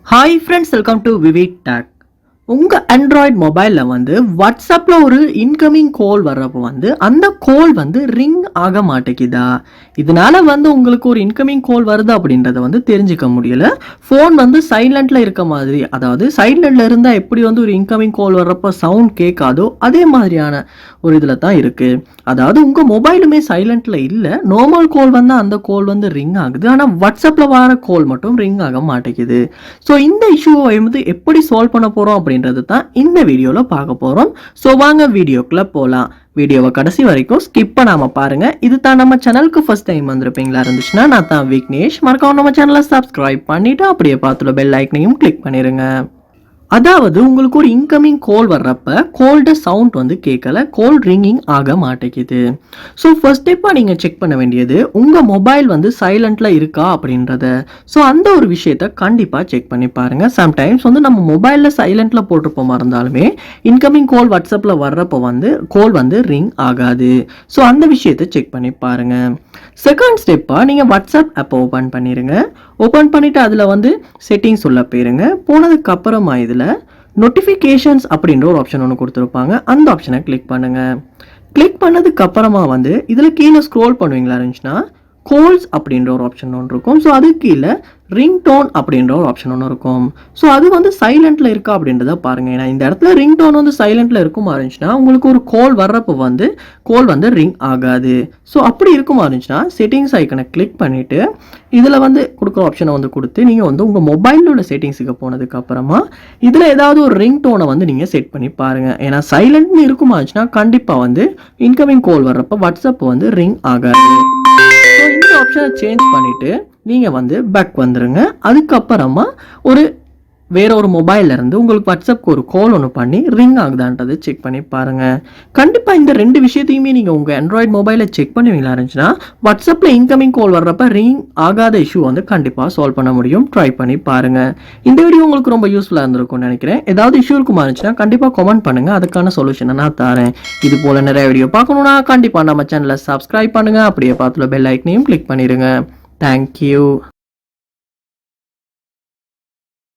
Hi friends, welcome to VividTech. உங்கள் Android மொபைலில் வந்து வாட்ஸ்அப்பில் ஒரு இன்கமிங் கால் வர்றப்போ வந்து அந்த கால் வந்து ரிங் ஆக மாட்டேங்குதா? இதனால் வந்து உங்களுக்கு ஒரு இன்கமிங் கால் வருது அப்படின்றத வந்து தெரிஞ்சுக்க முடியல. ஃபோன் வந்து சைலண்டில் இருக்க மாதிரி, அதாவது சைலண்டில் இருந்தால் எப்படி வந்து ஒரு இன்கமிங் கால் வர்றப்போ சவுண்ட் கேட்காதோ அதே மாதிரியான ஒரு இதில் தான் இருக்குது. அதாவது உங்கள் மொபைலுமே சைலண்டில் இல்லை, நார்மல் கால் வந்து அந்த கால் வந்து ரிங் ஆகுது, ஆனால் வாட்ஸ்அப்பில் வர கால் மட்டும் ரிங் ஆக மாட்டேங்குது. ஸோ இந்த இஷ்யூவை வந்து எப்படி சால்வ் பண்ண போகிறோம் அப்படின்றது தான் இந்த வீடியோவில் பார்க்க போகிறோம். ஸோ வாங்க வீடியோக்குள்ளே போகலாம். வீடியோவை கடைசி வரைக்கும் ஸ்கிப் பண்ணாமல் பாருங்கள். இது தான் நம்ம சேனலுக்கு ஃபர்ஸ்ட் டைம் வந்திருப்பீங்களா இருந்துச்சுன்னா நான் தான் விக்னேஷ். மறக்காம நம்ம சேனலை சப்ஸ்கிரைப் பண்ணிவிட்டு அப்படியே பார்த்துட்டு பெல் ஐக்கனையும் கிளிக் பண்ணிடுங்க. அதாவது உங்களுக்கு ஒரு இன்கமிங் கால் வர்றப்ப கால்ட சவுண்ட் வந்து கேட்கல, கால் ரிங்கிங் ஆக மாட்டேங்குது. ஸோ ஃபர்ஸ்ட் ஸ்டெப்பாக நீங்கள் செக் பண்ண வேண்டியது உங்கள் மொபைல் வந்து சைலண்டில் இருக்கா அப்படின்றத. ஸோ அந்த ஒரு விஷயத்த கண்டிப்பாக செக் பண்ணி பாருங்கள். சம்டைம்ஸ் வந்து நம்ம மொபைலில் சைலண்டில் போட்டிருப்போமா இருந்தாலுமே இன்கமிங் கால் வாட்ஸ்அப்பில் வர்றப்போ வந்து கால் வந்து ரிங் ஆகாது. ஸோ அந்த விஷயத்தை செக் பண்ணி பாருங்கள். செகண்ட் ஸ்டெப்பாக நீங்கள் வாட்ஸ்அப் ஆப்பை ஓப்பன் பண்ணிடுங்க. ஓப்பன் பண்ணிவிட்டு அதில் வந்து செட்டிங்ஸ் உள்ள போயிருங்க. போனதுக்கு அப்புறமா இதில் நோட்டிஃபிகேஷன்ஸ் அப்படின்ற ஒரு ஆப்ஷன் ஒன்று கொடுத்துருப்பாங்க. அந்த ஆப்ஷனை கிளிக் பண்ணுங்கள். கிளிக் பண்ணதுக்கு அப்புறமா வந்து இதில் கீழே ஸ்க்ரோல் பண்ணுவீங்களா இருந்துச்சுன்னா கால்ஸ் அப்படின்ற ஒரு ஆப்ஷன் ஒன்று இருக்கும். ஸோ அது கீழே ரிங் டோன் அப்படின்ற ஒரு ஆப்ஷன் ஒன்று இருக்கும். ஸோ அது வந்து சைலண்டில் இருக்கா அப்படின்றத பாருங்கள். ஏன்னா இந்த இடத்துல ரிங் டோன் வந்து சைலண்டில் இருக்குமா இருந்துச்சுன்னா உங்களுக்கு ஒரு கால் வர்றப்போ வந்து கால் வந்து ரிங் ஆகாது. ஸோ அப்படி இருக்குமா இருந்துச்சுன்னா செட்டிங்ஸ் ஐக்கனை கிளிக் பண்ணிவிட்டு இதில் வந்து கொடுக்குற ஆப்ஷனை வந்து கொடுத்து நீங்கள் வந்து உங்கள் மொபைலில் உள்ள செட்டிங்ஸுக்கு போனதுக்கு அப்புறமா இதில் ஏதாவது ஒரு ரிங் டோனை வந்து நீங்கள் செட் பண்ணி பாருங்கள். ஏன்னா சைலண்ட்னு இருக்குமா இருந்துச்சுன்னா கண்டிப்பாக வந்து இன்கமிங் கால் வர்றப்போ வாட்ஸ்அப் வந்து ரிங் ஆகாது. ஸோ இந்த ஆப்ஷனை சேஞ்ச் பண்ணிவிட்டு நீங்கள் வந்து பேக் வந்துடுங்க. அதுக்கப்புறமா வேற ஒரு மொபைல்லேருந்து உங்களுக்கு வாட்ஸ்அப்க்கு ஒரு கால் ஒன்று பண்ணி ரிங் ஆகுதான்றதை செக் பண்ணி பாருங்கள். கண்டிப்பாக இந்த ரெண்டு விஷயத்தையுமே நீங்கள் உங்கள் ஆண்ட்ராய்ட் மொபைலில் செக் பண்ணுவீங்களா இருந்துச்சுன்னா வாட்ஸ்அப்பில் இன்கமிங் கால் வர்றப்ப ரிங் ஆகாத இஷ்யூ வந்து கண்டிப்பாக சால்வ் பண்ண முடியும். ட்ரை பண்ணி பாருங்கள். இந்த வீடியோ உங்களுக்கு ரொம்ப யூஸ்ஃபுல்லாக இருந்திருக்கும்னு நினைக்கிறேன். ஏதாவது இஷ்யூ இருக்குமா இருந்துச்சுன்னா கண்டிப்பாக கமெண்ட் பண்ணுங்கள். அதுக்கான சொல்யூஷனை நான் தரேன். இது போல் நிறைய வீடியோ பார்க்கணுன்னா கண்டிப்பாக நம்ம சேனலை சப்ஸ்கிரைப் பண்ணுங்கள். அப்படியே பார்த்துல பெல் ஐக்கனையும் கிளிக் பண்ணிடுங்க. தேங்க்யூ.